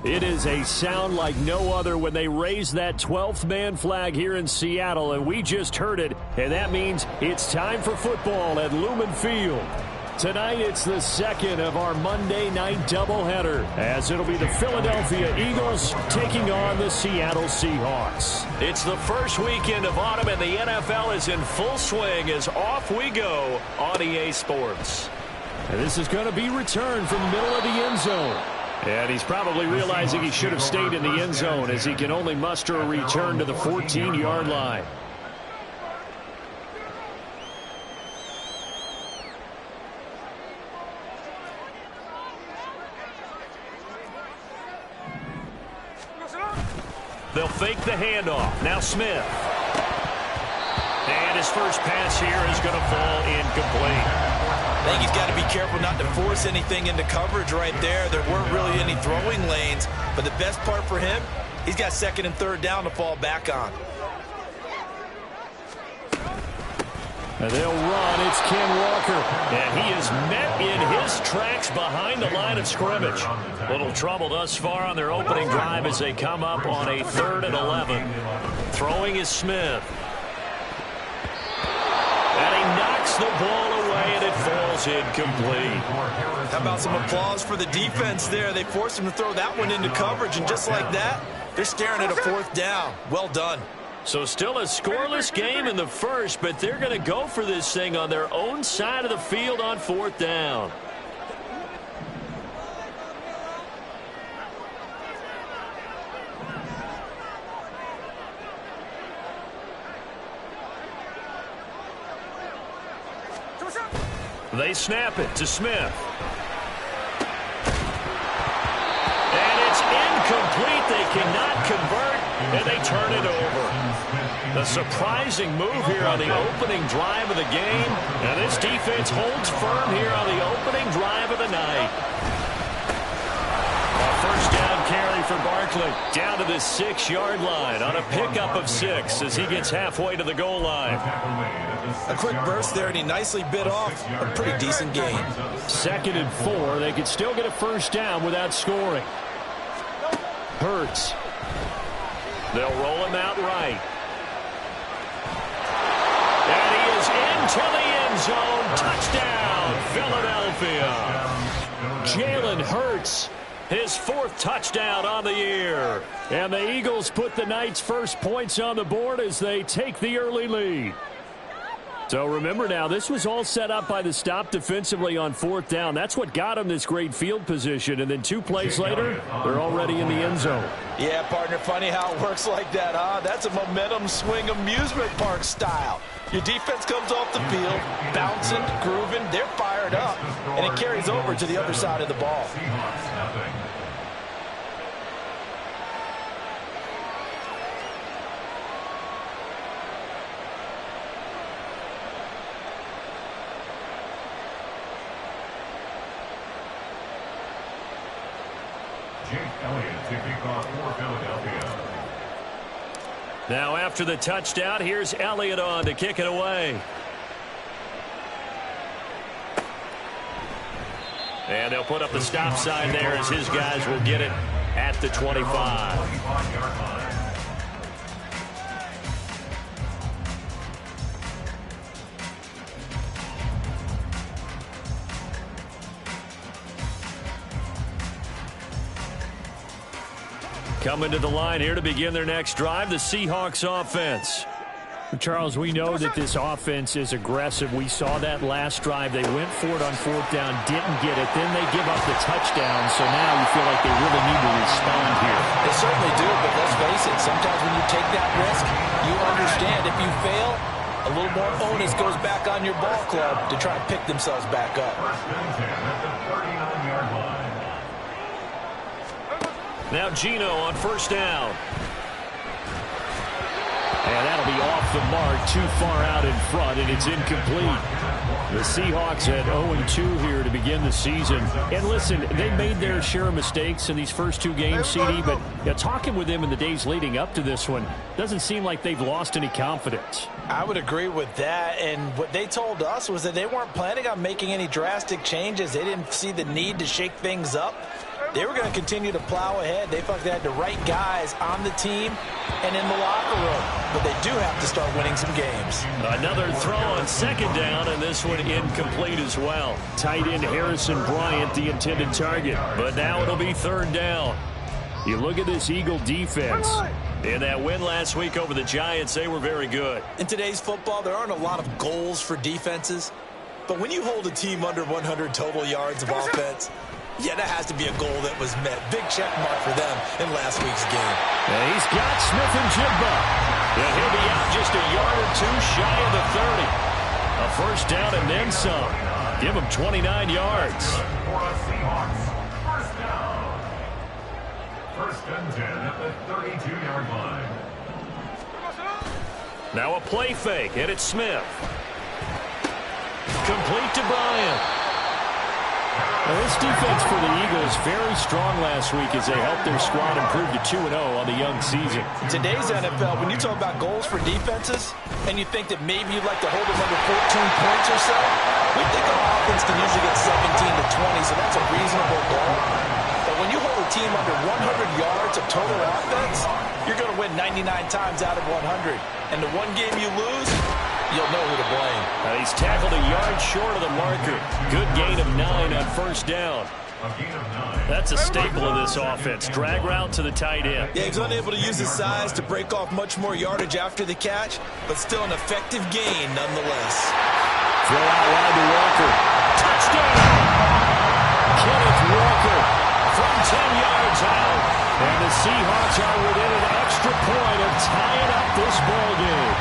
It is a sound like no other when they raise that 12th man flag here in Seattle, and we just heard it, and that means it's time for football at Lumen Field. Tonight, it's the second of our Monday night doubleheader, as it'll be the Philadelphia Eagles taking on the Seattle Seahawks. It's the first weekend of autumn, and the NFL is in full swing as off we go on EA Sports. And this is going to be returned from the middle of the end zone. And he's probably realizing he should have stayed in the end zone, as he can only muster a return to the 14-yard line. They'll fake the handoff. Now Smith. And his first pass here is going to fall incomplete. I think he's got to be careful not to force anything into coverage right there. There weren't really any throwing lanes, but the best part for him, he's got second and third down to fall back on. And they'll run. It's Ken Walker. And he is met in his tracks behind the line of scrimmage. Little trouble thus far on their opening drive as they come up on a 3rd and 11. Throwing is Smith. And he knocks the ball away, and it falls incomplete. How about some applause for the defense there? They forced him to throw that one into coverage, and just like that, they're staring at a 4th down. Well done. So still a scoreless game in the first, but they're going to go for this thing on their own side of the field on 4th down. They snap it to Smith. And it's incomplete. They cannot convert, and they turn it over. A surprising move here on the opening drive of the game. And this defense holds firm here on the opening drive of the night. A first down carry for Barkley. Down to the 6-yard line on a pickup of 6 as he gets halfway to the goal line. A quick burst there, and he nicely bit off a pretty decent gain. 2nd and 4. They could still get a first down without scoring. Hurts. They'll roll him out right. And he is into the end zone. Touchdown, Philadelphia. Jalen Hurts, his 4th touchdown on the year. And the Eagles put the night's first points on the board as they take the early lead. So remember now, this was all set up by the stop defensively on 4th down. That's what got them this great field position. And then 2 plays later, they're already in the end zone. Yeah, partner, funny how it works like that, huh? That's a momentum swing amusement park style. Your defense comes off the field, bouncing, grooving, they're fired up, and it carries over to the other side of the ball. Now after the touchdown, here's Elliott on to kick it away. And they'll put up the stop sign there as his guys will get it at the 25. Coming to the line here to begin their next drive, the Seahawks offense. Charles, we know that this offense is aggressive. We saw that last drive. They went for it on 4th down, didn't get it. Then they give up the touchdown, so now you feel like they really need to respond here. They certainly do, but let's face it, sometimes when you take that risk, you understand if you fail, a little more onus goes back on your ball club to try and pick themselves back up. Now Geno on 1st down. And that'll be off the mark, too far out in front, and it's incomplete. The Seahawks at 0-2 here to begin the season. And listen, they made their share of mistakes in these first 2 games, CD, but talking with them in the days leading up to this one, doesn't seem like they've lost any confidence. I would agree with that, and what they told us was that they weren't planning on making any drastic changes. They didn't see the need to shake things up. They were going to continue to plow ahead. They felt they had the right guys on the team and in the locker room. But they do have to start winning some games. Another throw on second down, and this one incomplete as well. Tight end Harrison Bryant, the intended target. But now it'll be third down. You look at this Eagle defense. In that win last week over the Giants, they were very good. In today's football, there aren't a lot of goals for defenses. But when you hold a team under 100 total yards of offense, yeah, that has to be a goal that was met. Big check mark for them in last week's game. And he's got Smith and Jigba. And he'll be out just a yard or two shy of the 30. A first down and then some. Give him 29 yards. First and 10 at the 32-yard line. Now a play fake, and it's Smith. Complete to Bryant. Now this defense for the Eagles very strong last week as they helped their squad improve to 2-0 on the young season. In today's NFL, when you talk about goals for defenses, and you think that maybe you'd like to hold them under 14 points or so, we think our offense can usually get 17 to 20, so that's a reasonable goal. But when you hold a team under 100 yards of total offense, you're going to win 99 times out of 100. And the one game you lose, you'll know who to blame. He's tackled a yard short of the marker. Good gain of 9 on first down. That's a staple of this offense. Drag route to the tight end. Yeah, he's unable to use his size to break off much more yardage after the catch, but still an effective gain nonetheless. Throw out wide to Walker. Touchdown! Kenneth Walker from 10 yards out. And the Seahawks are within an extra point of tying up this ball game.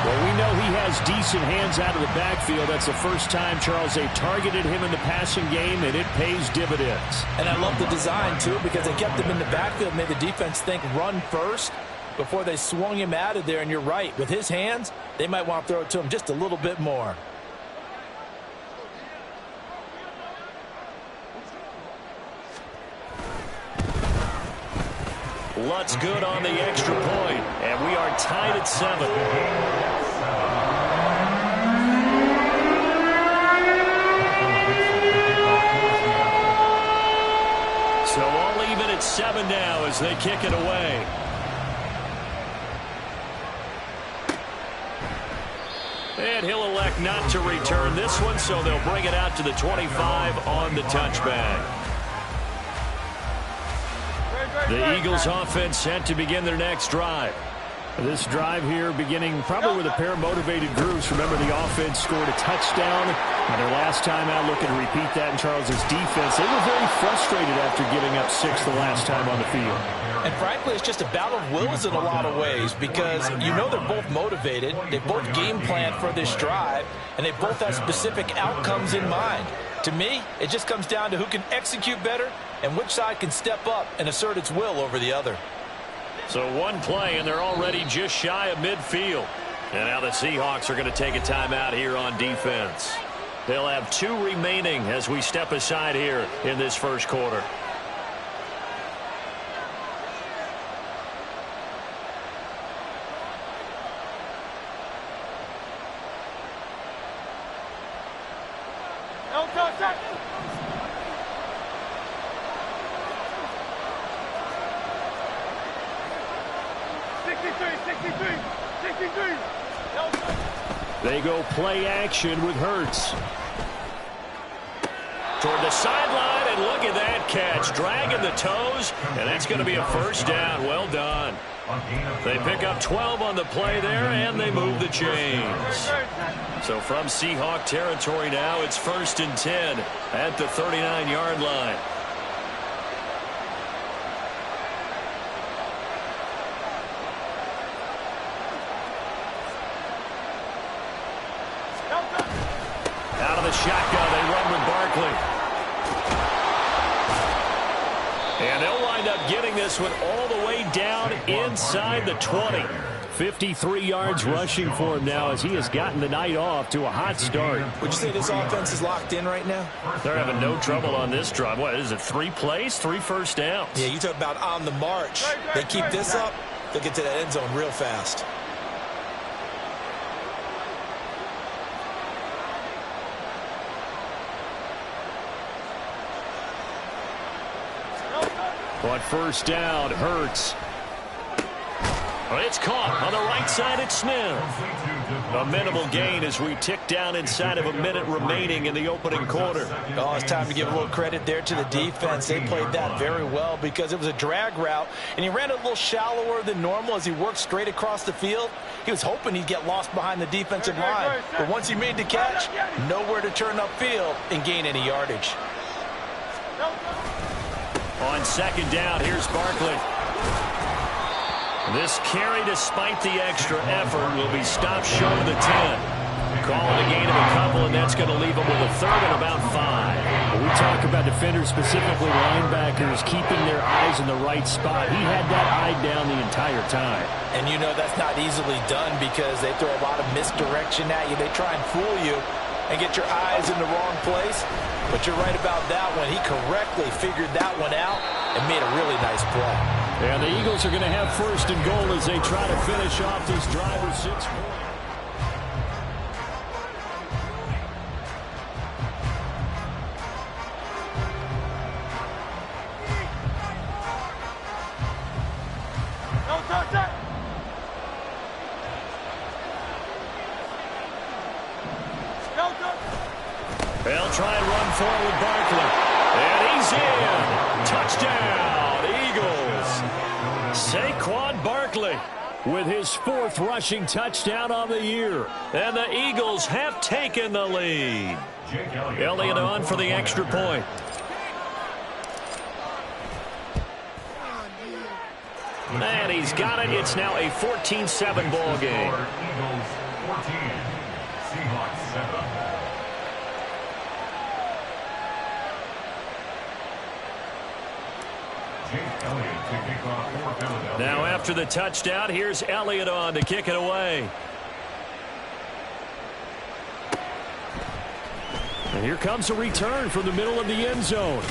Well, we know he has decent hands out of the backfield. That's the first time, Charles, they've targeted him in the passing game, and it pays dividends. And I love the design, too, because they kept him in the backfield, made the defense think run first before they swung him out of there. And you're right, with his hands, they might want to throw it to him just a little bit more. Lutz good on the extra point, and we are tied at 7. So all even at 7 now as they kick it away. And he'll elect not to return this one, so they'll bring it out to the 25 on the touchback. The Eagles offense set to begin their next drive. This drive here beginning probably with a pair of motivated groups. Remember, the offense scored a touchdown on their last time out. Looking to repeat that in Charles's defense. They were very frustrated after giving up 6 the last time on the field. And frankly, it's just a battle of wills in a lot of ways because you know they're both motivated. They both game planned for this drive, and they both have specific outcomes in mind. To me, it just comes down to who can execute better and which side can step up and assert its will over the other. So one play, and they're already just shy of midfield. And now the Seahawks are going to take a timeout here on defense. They'll have 2 remaining as we step aside here in this first quarter. They go play action with Hurts. Toward the sideline, and look at that catch. Dragging the toes, and that's going to be a first down. Well done. They pick up 12 on the play there, and they move the chains. So from Seahawk territory now, it's 1st and 10 at the 39-yard line. Out of the shotgun, they run with Barkley. And they'll wind up getting this one all the way down inside the 20. 53 yards rushing for him now as he has gotten the night off to a hot start. Would you say this offense is locked in right now? They're having no trouble on this drive. What is it, 3 plays, 3 first downs? Yeah, you talk about on the march. They keep this up, they'll get to that end zone real fast. On first down, Hurts. It's caught on the right side. It's Smith. A minimal gain as we tick down inside of a minute remaining in the opening quarter. Oh, it's time to give a little credit there to the defense. They played that very well because it was a drag route, and he ran a little shallower than normal as he worked straight across the field. He was hoping he'd get lost behind the defensive line, but once he made the catch, nowhere to turn upfield and gain any yardage. On second down, here's Barkley. This carry, despite the extra effort, will be stopped short of the 10. Calling a gain of a couple, and that's going to leave them with a third and about 5. When we talk about defenders, specifically linebackers, keeping their eyes in the right spot, he had that eye down the entire time. And you know that's not easily done because they throw a lot of misdirection at you. They try and fool you and get your eyes in the wrong place. But you're right about that one. He correctly figured that one out and made a really nice play. And the Eagles are going to have first and goal as they try to finish off this drive with 6 points. They'll try and run forward Barkley. And he's in. Touchdown, Eagles. Saquon Barkley with his 4th rushing touchdown on the year. And the Eagles have taken the lead. Elliott on for the extra point. And he's got it. It's now a 14-7 ball game. Eagles 14, Seahawks 7. Now after the touchdown, here's Elliott on to kick it away. And here comes a return from the middle of the end zone.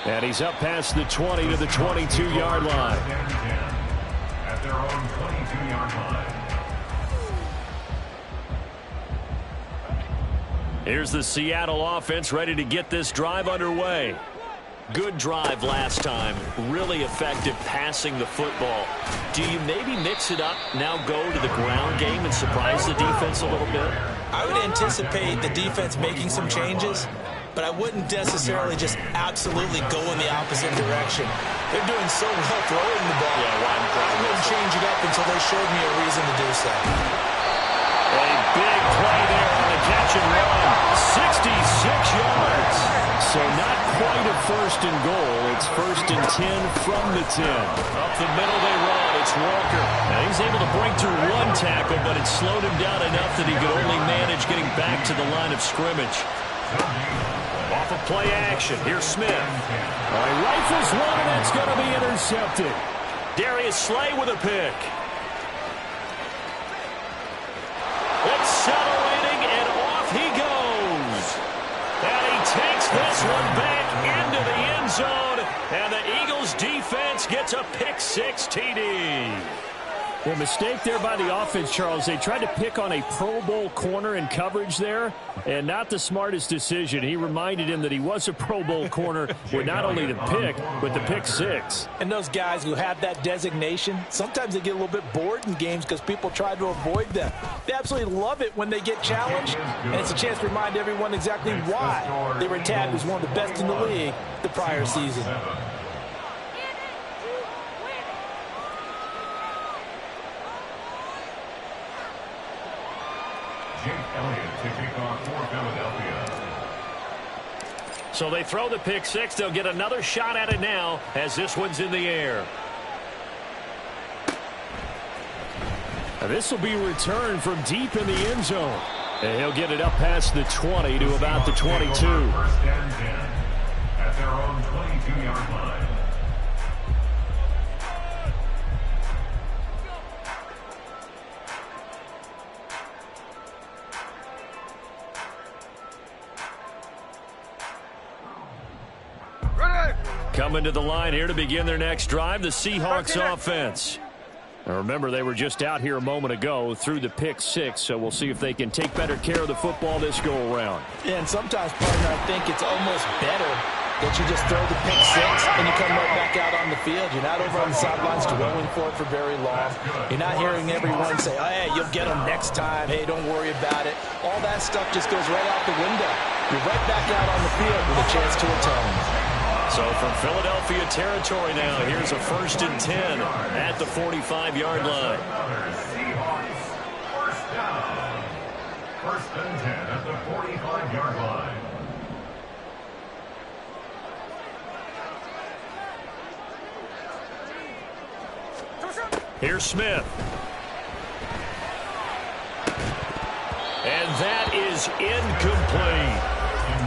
And he's up past the 20 to the 22-yard line. At their own 22-yard line. Here's the Seattle offense ready to get this drive underway. Good drive last time. Really effective passing the football. Do you maybe mix it up, now go to the ground game and surprise the defense a little bit? I would anticipate the defense making some changes, but I wouldn't necessarily just absolutely go in the opposite direction. They're doing so well throwing the ball. I wouldn't change it up until they showed me a reason to do so. A big play there on the catch and run. 66 yards. So not quite a first and goal. It's first and 10 from the 10. Up the middle they run. It's Walker. Now he's able to break through one tackle, but it slowed him down enough that he could only manage getting back to the line of scrimmage. Off of play action. Here's Smith. All right, rifles one, and that's going to be intercepted. Darius Slay with a pick. Accelerating, and off he goes. And he takes this one back into the end zone. And the Eagles defense gets a pick-6 TD. Well, mistake there by the offense, Charles. They tried to pick on a Pro Bowl corner in coverage there, and not the smartest decision. He reminded him that he was a Pro Bowl corner with not only the pick, but the pick-6. And those guys who have that designation, sometimes they get a little bit bored in games because people try to avoid them. They absolutely love it when they get challenged, and it's a chance to remind everyone exactly why they were tagged as one of the best in the league the prior season. So they throw the pick-6. They'll get another shot at it now as this one's in the air. And this will be returned from deep in the end zone. And he'll get it up past the 20 to about the 22. First and 10 at their own 22-yard line. Coming to the line here to begin their next drive, the Seahawks offense. Now remember, they were just out here a moment ago through the pick-6, so we'll see if they can take better care of the football this go-around. Yeah, and sometimes, partner, I think it's almost better Don't you just throw the pick six and you come right back out on the field? You're not over on the sidelines dwelling for it for very long. You're not hearing everyone say, oh, hey, you'll get them next time. Hey, don't worry about it. All that stuff just goes right out the window. You're right back out on the field with a chance to atone. So from Philadelphia territory now, here's a 1st and 10 at the 45-yard line. First down. 1st and 10 at the 45-yard line. Here's Smith. And that is incomplete.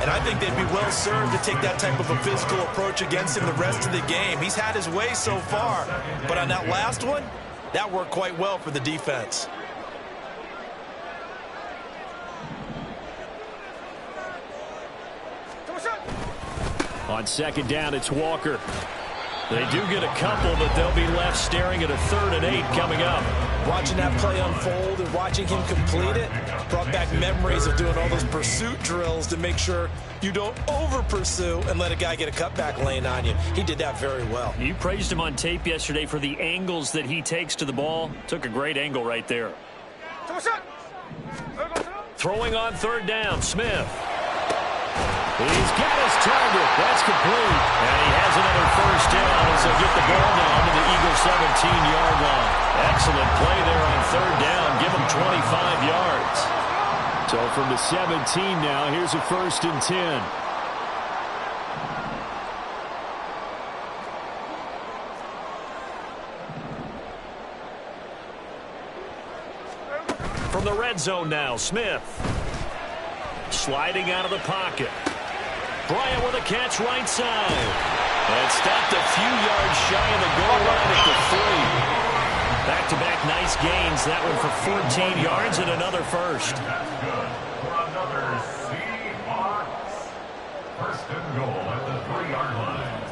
And I think they'd be well served to take that type of a physical approach against him the rest of the game. He's had his way so far. But on that last one, that worked quite well for the defense. On 2nd down, it's Walker. They do get a couple, but they'll be left staring at a 3rd and 8 coming up. Watching that play unfold and watching him complete it brought back memories of doing all those pursuit drills to make sure you don't over-pursue and let a guy get a cutback lane on you. He did that very well. You praised him on tape yesterday for the angles that he takes to the ball. Took a great angle right there. Throwing on 3rd down, Smith. He's got his target. That's complete. And he has another 1st down as they get the ball down to the Eagles' 17-yard line. Excellent play there on 3rd down. Give him 25 yards. So from the 17 now, here's a 1st and 10. From the red zone now, Smith. Sliding out of the pocket. Bryant with a catch right side. And stopped a few yards shy of the goal line at the 3. Back-to-back nice gains. That one for 14 yards and another 1st. That's good for another Seahawks. 1st and goal at the 3-yard line.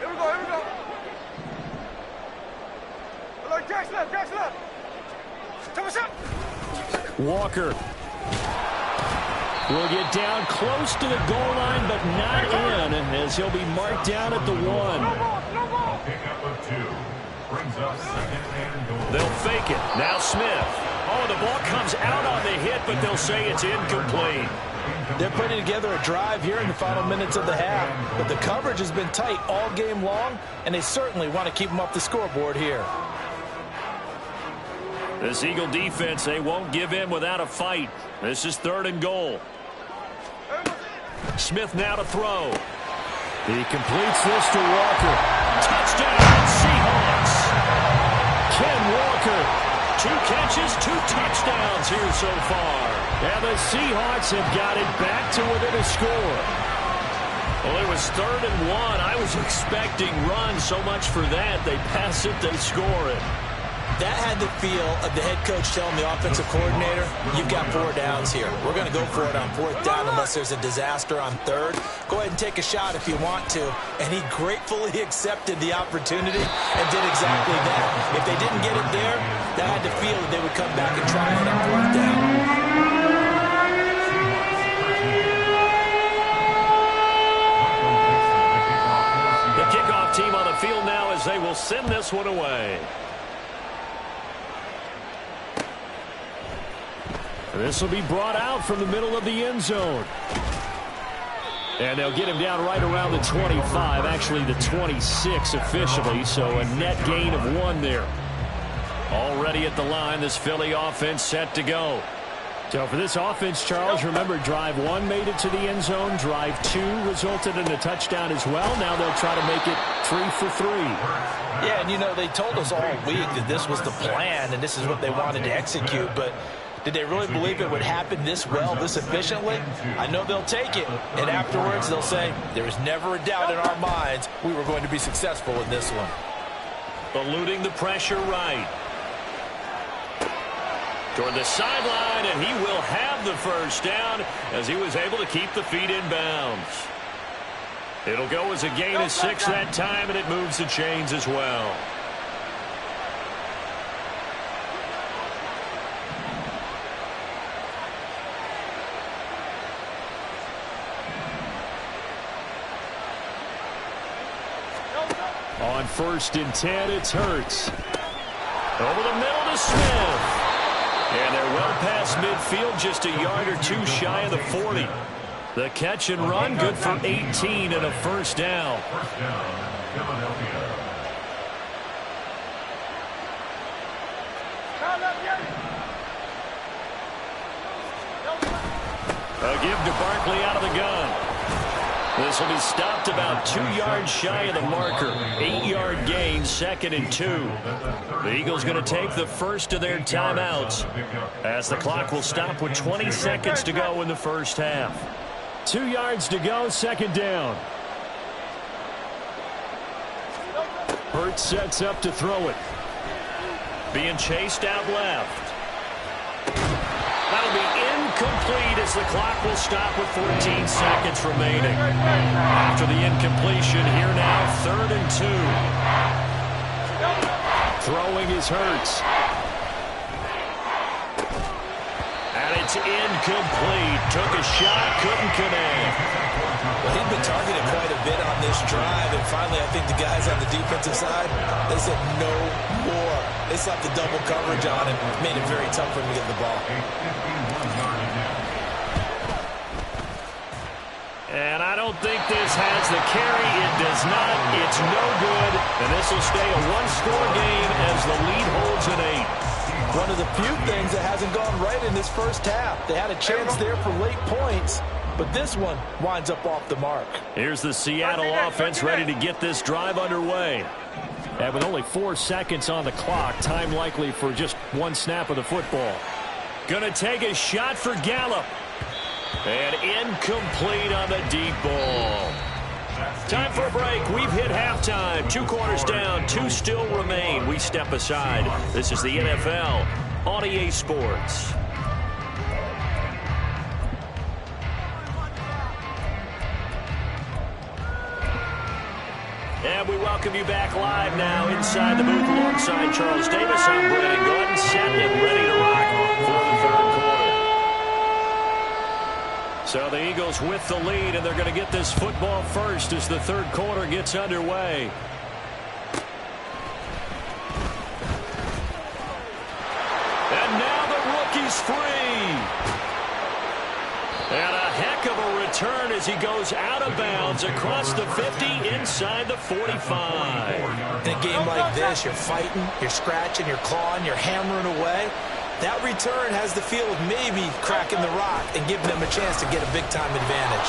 Here we go. Look, Jack's left. Walker will get down close to the goal line, but not in, as he'll be marked down at the 1. Pickup of 2 brings up 2nd and goal. They'll fake it. Now Smith. Oh, the ball comes out on the hit, but they'll say it's incomplete. They're putting together a drive here in the final minutes of the half, but the coverage has been tight all game long, and they certainly want to keep them up the scoreboard here. This Eagle defense, they won't give in without a fight. This is 3rd and goal. Smith now to throw. He completes this to Walker. Touchdown, Seahawks. Ken Walker, 2 catches, 2 touchdowns here so far. And the Seahawks have got it back to within a score. Well, it was 3rd and 1. I was expecting runs, so much for that. They pass it, they score it. That had the feel of the head coach telling the offensive coordinator, you've got 4 downs here. We're going to go for it on 4th down unless there's a disaster on 3rd. Go ahead and take a shot if you want to. And he gratefully accepted the opportunity and did exactly that. If they didn't get it there, that had the feel that they would come back and try it on 4th down. The kickoff team on the field now as they will send this one away. This will be brought out from the middle of the end zone. And they'll get him down right around the 25, actually the 26 officially, so a net gain of 1 there. Already at the line, this Philly offense set to go. So for this offense, Charles, remember drive 1 made it to the end zone. Drive 2 resulted in a touchdown as well. Now they'll try to make it 3 for 3. Yeah, and you know, they told us all week that this was the plan and this is what they wanted to execute, but did they really believe it would happen this well, this efficiently? I know they'll take it, and afterwards they'll say, there was never a doubt in our minds we were going to be successful in this one. Eluding the pressure right. Toward the sideline, and he will have the 1st down as he was able to keep the feet in bounds. It'll go as a gain of 6 that time, and it moves the chains as well. On 1st and 10, it's Hurts. Over the middle to Smith. And they're well past midfield, just a yard or two shy of the 40. The catch and run, good for 18 and a first down. First down, Philadelphia. A give to Barkley out of the gun. This will be stopped about 2 yards shy of the marker. 8-yard gain, 2nd and 2. The Eagles going to take the first of their timeouts as the clock will stop with 20 seconds to go in the first half. 2 yards to go, 2nd down. Hurts sets up to throw it. Being chased out left. That'll be incomplete as the clock will stop with 14 seconds remaining. After the incompletion, here now, 3rd and 2. Throwing is Hurts. And it's incomplete. Took a shot, couldn't connect. Well, he'd been targeted quite a bit on this drive, and finally I think the guys on the defensive side, they said no more. They slapped the double coverage on him, made it very tough for him to get the ball. And I don't think this has the carry. It does not. It's no good. And this will stay a one-score game as the lead holds at 8. One of the few things that hasn't gone right in this first half. They had a chance there for late points, but this one winds up off the mark. Here's the Seattle offense ready to get this drive underway. And with only 4 seconds on the clock, time likely for just one snap of the football. Gonna take a shot for Gallup. And incomplete on the deep ball. Time for a break. We've hit halftime. 2 quarters down, 2 still remain. We step aside. This is the NFL on EA Sports. And we welcome you back live now inside the booth alongside Charles Davis. I'm Brandon Gordon, set and ready to rock for the 3rd quarter. So the Eagles with the lead, and they're going to get this football first as the 3rd quarter gets underway. And now the rookie's free. And a heck of a return as he goes out of bounds across the 50 inside the 45. In a game like this, you're fighting, you're scratching, you're clawing, you're hammering away. That return has the feel of maybe cracking the rock and giving them a chance to get a big-time advantage.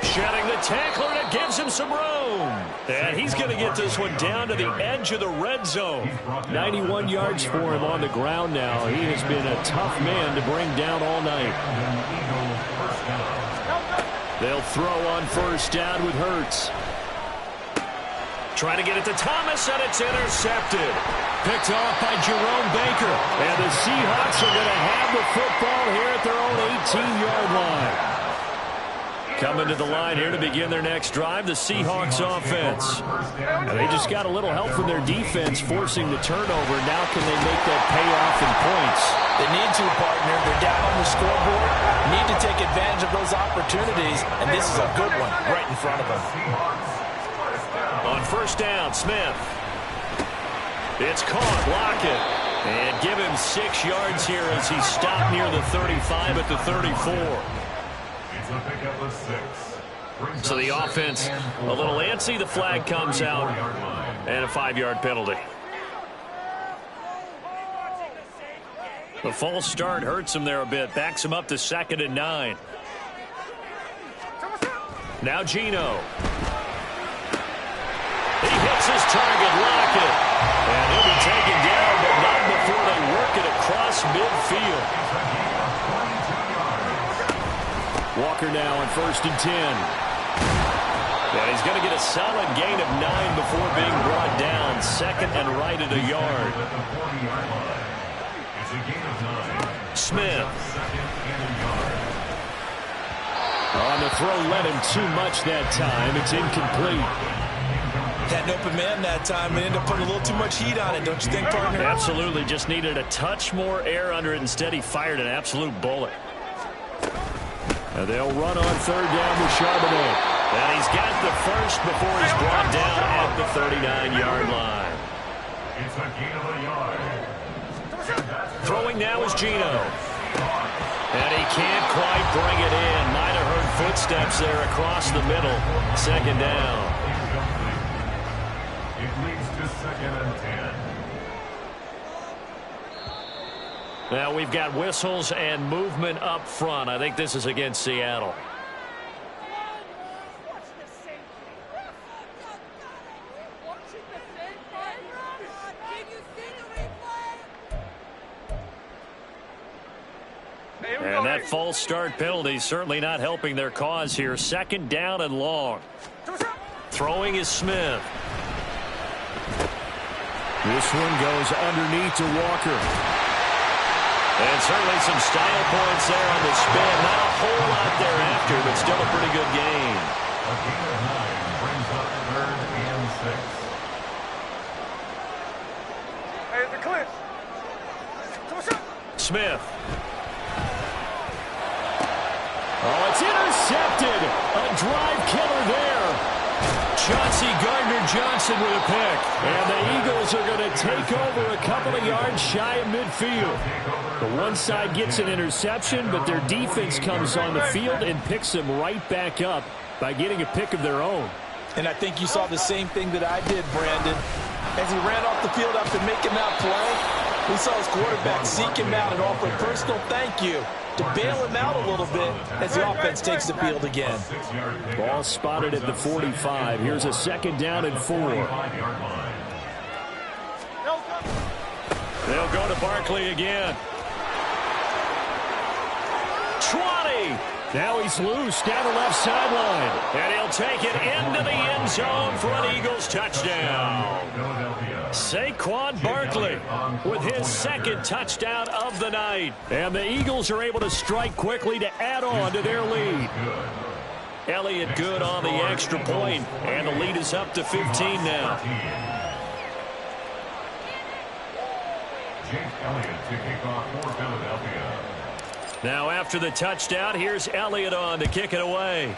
Shedding the tackler, and it gives him some room. And he's going to get this one down to the edge of the red zone. 91 yards for him on the ground now. He has been a tough man to bring down all night. They'll throw on 1st down with Hurts. Trying to get it to Thomas, and it's intercepted. Picked off by Jerome Baker. And the Seahawks are going to have the football here at their own 18-yard line. Coming to the line here to begin their next drive, the Seahawks offense. And they just got a little help from their defense forcing the turnover. Now can they make that pay off in points? They need to, partner. They're down on the scoreboard. Need to take advantage of those opportunities, and this is a good one right in front of them. On 1st down, Smith. It's caught. Lockett. And give him 6 yards here as he stopped near the 35 at the 34. So the offense a little antsy. The flag comes out and a 5-yard penalty. The false start hurts him there a bit. Backs him up to 2nd and 9. Now Geno. He hits his target, Lockett. And he'll be taken down, but not before they work it across midfield. Walker now on 1st and 10. And he's going to get a solid gain of 9 before being brought down. 2nd and right at a yard. Smith. On the throw, led him too much that time. It's incomplete. Had an open man that time and ended up putting a little too much heat on it, don't you think, partner? Absolutely. Just needed a touch more air under it. Instead, he fired an absolute bullet. And they'll run on 3rd down with Charbonnet. And he's got the first before he's brought down at the 39-yard line. It's a gain of a yard. Throwing now is Geno. And he can't quite bring it in. Might have heard footsteps there across the middle. Second down. It leads to 2nd and 10. Now we've got whistles and movement up front. I think this is against Seattle. And that false start penalty certainly not helping their cause here. 2nd down and long. Throwing is Smith. This one goes underneath to Walker. And certainly some style points there on the spin. Not a whole lot thereafter, but still a pretty good game. A gain of 9 brings up 3rd and 6. Hey, the clinch. Smith. Oh, it's intercepted. A drive killer there. Chauncey Gardner-Johnson with a pick. And the Eagles are going to take over a couple of yards shy of midfield. The one side gets an interception, but their defense comes on the field and picks them right back up by getting a pick of their own. And I think you saw the same thing that I did, Brandon. As he ran off the field after making that play, we saw his quarterback seek him out and offer a personal thank you to bail him out a little bit as the offense takes the field again. Ball spotted at the 45. Here's a 2nd down and 4. They'll go to Barkley again. 20. Now he's loose down the left sideline. And he'll take it into the end zone for an Eagles touchdown. Saquon Barkley with his 2nd touchdown of the night. And the Eagles are able to strike quickly to add on to their lead. Elliott good on the extra point, and the lead is up to 15 now. Jake Elliott to kick off for Philadelphia. Now after the touchdown, here's Elliott on to kick it away.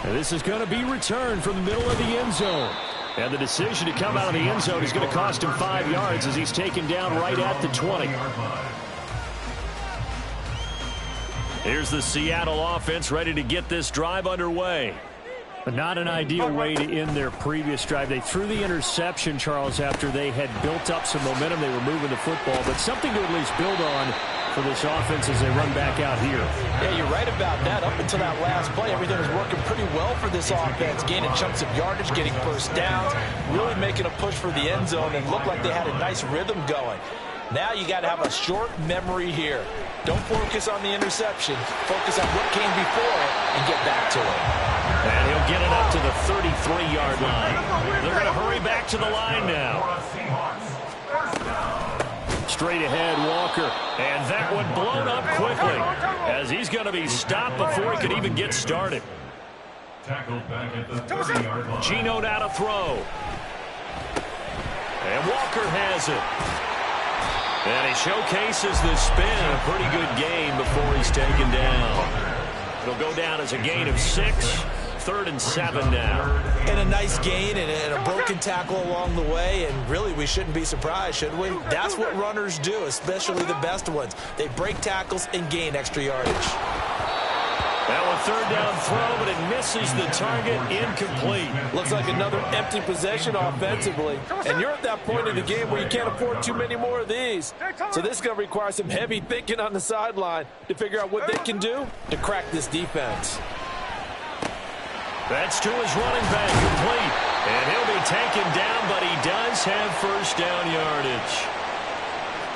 And this is going to be returned from the middle of the end zone. And the decision to come out of the end zone is going to cost him 5 yards as he's taken down right at the 20. Here's the Seattle offense ready to get this drive underway. But not an ideal way to end their previous drive. They threw the interception, Charles, after they had built up some momentum. They were moving the football, but something to at least build on for this offense as they run back out here. Yeah, you're right about that. Up until that last play, everything was working pretty well for this offense. Gaining chunks of yardage, getting first downs, really making a push for the end zone, and looked like they had a nice rhythm going. Now you got to have a short memory here. Don't focus on the interception. Focus on what came before it and get back to it. And he'll get it up to the 33-yard line. They're going to hurry back to the line now. Straight ahead, Walker. And that one blown up quickly as he's going to be stopped before he could even get started. Tackled back at the 30-yard line. Geno now to throw. And Walker has it. And he showcases the spin. A pretty good game before he's taken down. It'll go down as a gain of 6. 3rd and 7 now. And a nice gain and a broken tackle along the way, and really we shouldn't be surprised, should we? That's what runners do, especially the best ones. They break tackles and gain extra yardage. That one 3rd down throw, but it misses the target. Incomplete. Looks like another empty possession offensively. And you're at that point in the game where you can't afford too many more of these. So this is going to require some heavy thinking on the sideline to figure out what they can do to crack this defense. That's to his running back, complete. And he'll be taken down, but he does have first down yardage.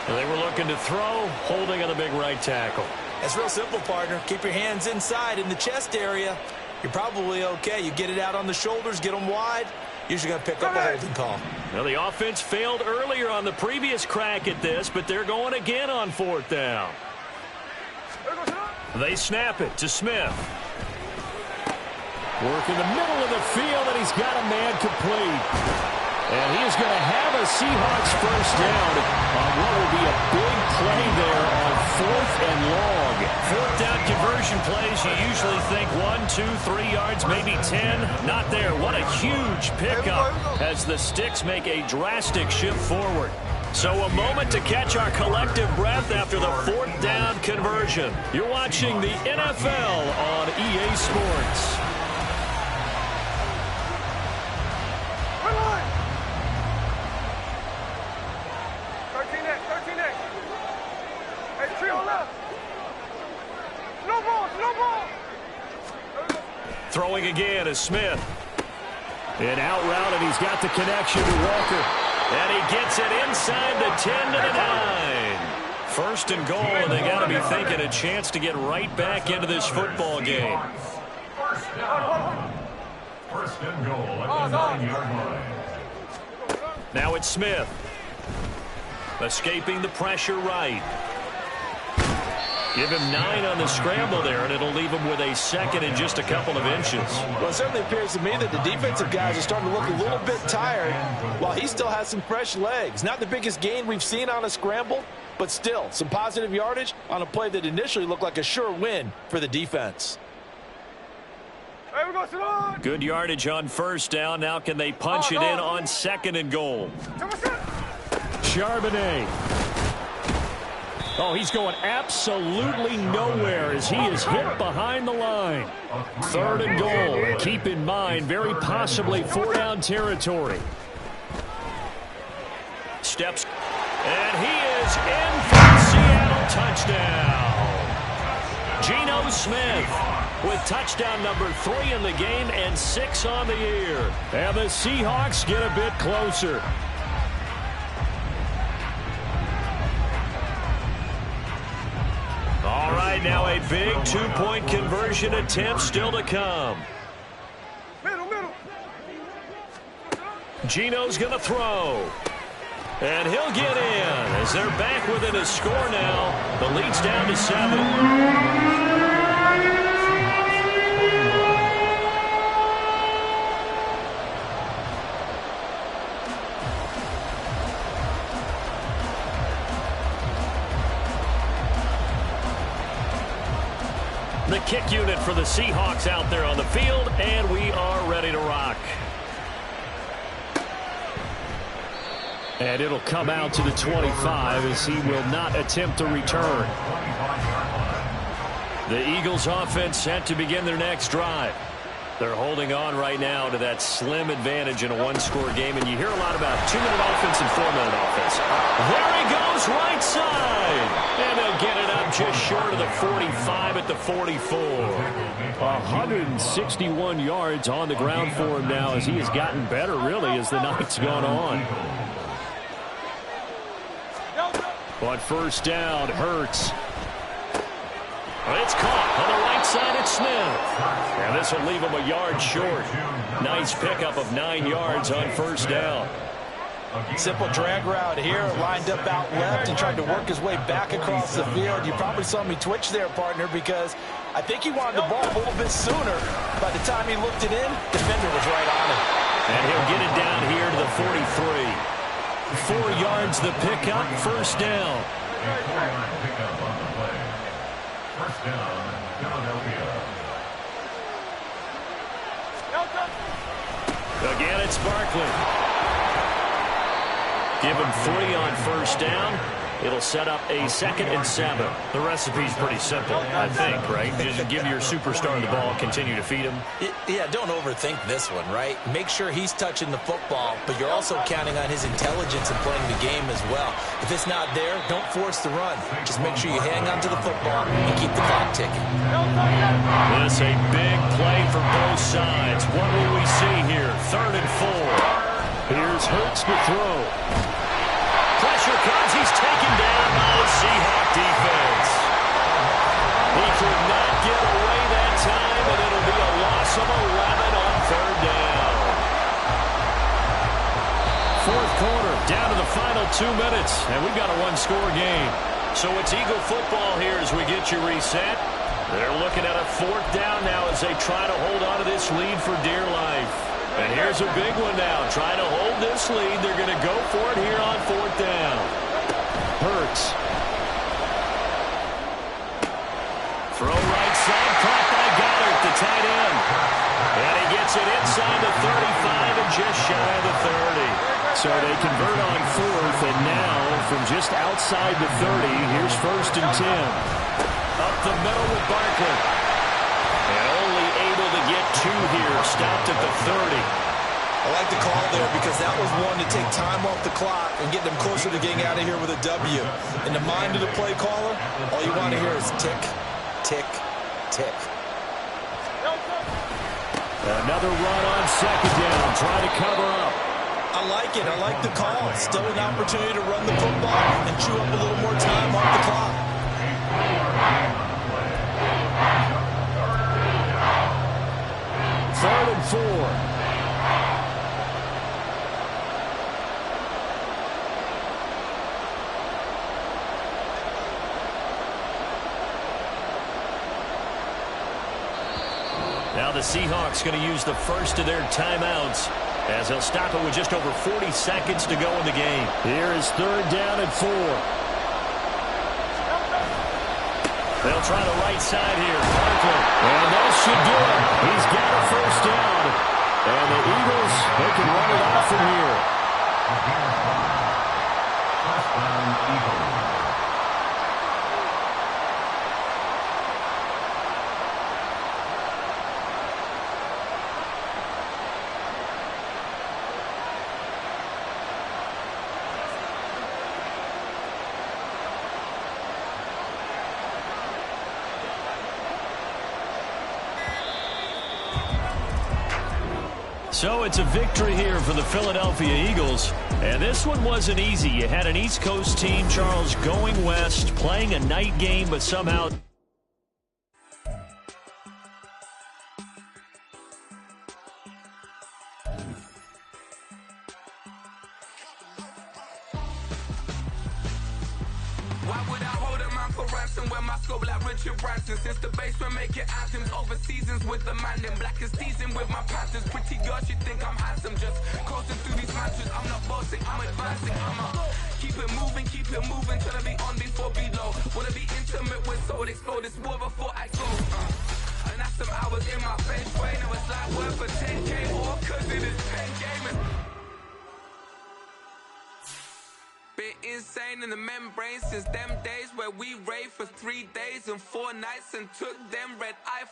And they were looking to throw, holding on the big right tackle. It's real simple, partner. Keep your hands inside in the chest area. You're probably okay. You get it out on the shoulders, get them wide. Usually going to pick up a holding call. Now the offense failed earlier on the previous crack at this, but they're going again on 4th down. They snap it to Smith. Work in the middle of the field, and he's got a man complete. And he is going to have a Seahawks first down on what will be a big play there on 4th and long. 4th down conversion plays, you usually think 1, 2, 3 yards, maybe 10. Not there. What a huge pickup as the Sticks make a drastic shift forward. So a moment to catch our collective breath after the 4th down conversion. You're watching the NFL on EA Sports. Throwing again is Smith. An out route, and he's got the connection to Walker. And he gets it inside the 10 to the 9. 1st and goal, and they got to be thinking a chance to get right back into this football game. 1st and goal at the 9-yard line. Now it's Smith. Escaping the pressure right. Give him 9 on the scramble there, and it'll leave him with a 2nd and just a couple of inches. Well, it certainly appears to me that the defensive guys are starting to look a little bit tired while he still has some fresh legs. Not the biggest gain we've seen on a scramble, but still some positive yardage on a play that initially looked like a sure win for the defense. Good yardage on 1st down. Now can they punch it in on 2nd and goal? Charbonnet. Oh, he's going absolutely nowhere as he is hit behind the line. 3rd and goal. And keep in mind, very possibly 4-down territory. Steps. And he is in for the Seattle touchdown. Geno Smith with touchdown number 3 in the game and 6 on the year. And the Seahawks get a bit closer. All right, now a big 2-point conversion attempt still to come. Geno's going to throw. And he'll get in as they're back within a score now. The lead's down to 7. The kick unit for the Seahawks out there on the field, and we are ready to rock. And it'll come out to the 25 as he will not attempt to return. The Eagles offense set to begin their next drive. They're holding on right now to that slim advantage in a 1-score game, and you hear a lot about 2-minute offense and 4-minute offense. There he goes, right side. And they'll get it up just short of the 45 at the 44. 161 yards on the ground for him now as he has gotten better, really, as the night's gone on. But 1st down, Hurts. It's caught on the right side at Smith. And this will leave him a yard short. Nice pickup of 9 yards on 1st down. Simple drag route here, lined up out left and tried to work his way back across the field. You probably saw me twitch there, partner, because I think he wanted the ball a little bit sooner. By the time he looked it in, defender was right on him. And he'll get it down here to the 43. 4 yards the pickup, 1st down. 1st down, Philadelphia. Again, it's Barkley. Give him 3 on 1st down. It'll set up a 2nd and 7. The recipe's pretty simple, I think, right? Just give your superstar the ball, continue to feed him. Yeah, don't overthink this one, right? Make sure he's touching the football, but you're also counting on his intelligence in playing the game as well. If it's not there, don't force the run. Just make sure you hang on to the football and keep the clock ticking. This a big play for both sides. What will we see here? 3rd and 4. Here's Hurts to throw. Pressure comes. He's taken down by the Seahawk defense. He could not get away that time, and it'll be a loss of 11 on 3rd down. 4th quarter, down to the final 2 minutes, and we've got a 1-score game. So it's Eagle football here as we get you reset. They're looking at a 4th down now as they try to hold on to this lead for dear life. And here's a big one now. Trying to hold this lead. They're going to go for it here on 4th down. Hurts. Throw right side. Caught by Goddard, the tight end. And he gets it inside the 35 and just shy of the 30. So they convert on 4th, and now from just outside the 30, here's 1st and 10. Up the middle with Barkley. And only able to get 2 here. Stopped at the 30. I like the call there because that was one to take time off the clock and get them closer to getting out of here with a W. In the mind of the play caller, all you want to hear is tick, tick, tick. Another run on 2nd down. Trying to cover up. I like it. I like the call. Still an opportunity to run the football and chew up a little more time off the clock. 3rd and 4. Now the Seahawks going to use the first of their timeouts as they'll stop it with just over 40 seconds to go in the game. Here is 3rd down and 4. They'll try the right side here. Barkley. And that should do it. He's got a 1st down. And the Eagles, they can run it off from here. So it's a victory here for the Philadelphia Eagles. And this one wasn't easy. You had an East Coast team, Charles, going west, playing a night game, but somehow... Why would I hold a man for ransom when my scope like Richard Branson? Since the basement making anthems over seasons with the man, then black is teasing with my Panthers. Pretty girl, she think I'm handsome, just coasting through these matches. I'm not bossing, I'm advancing, keep it moving till I be on before below. Wanna be intimate with soul, explode this war before I go. And that's some hours in my face, way. Now it's like worth for 10K or cause it is 10 gaming. Been insane in the membrane since them days where we raved for 3 days and 4 nights and took them red eye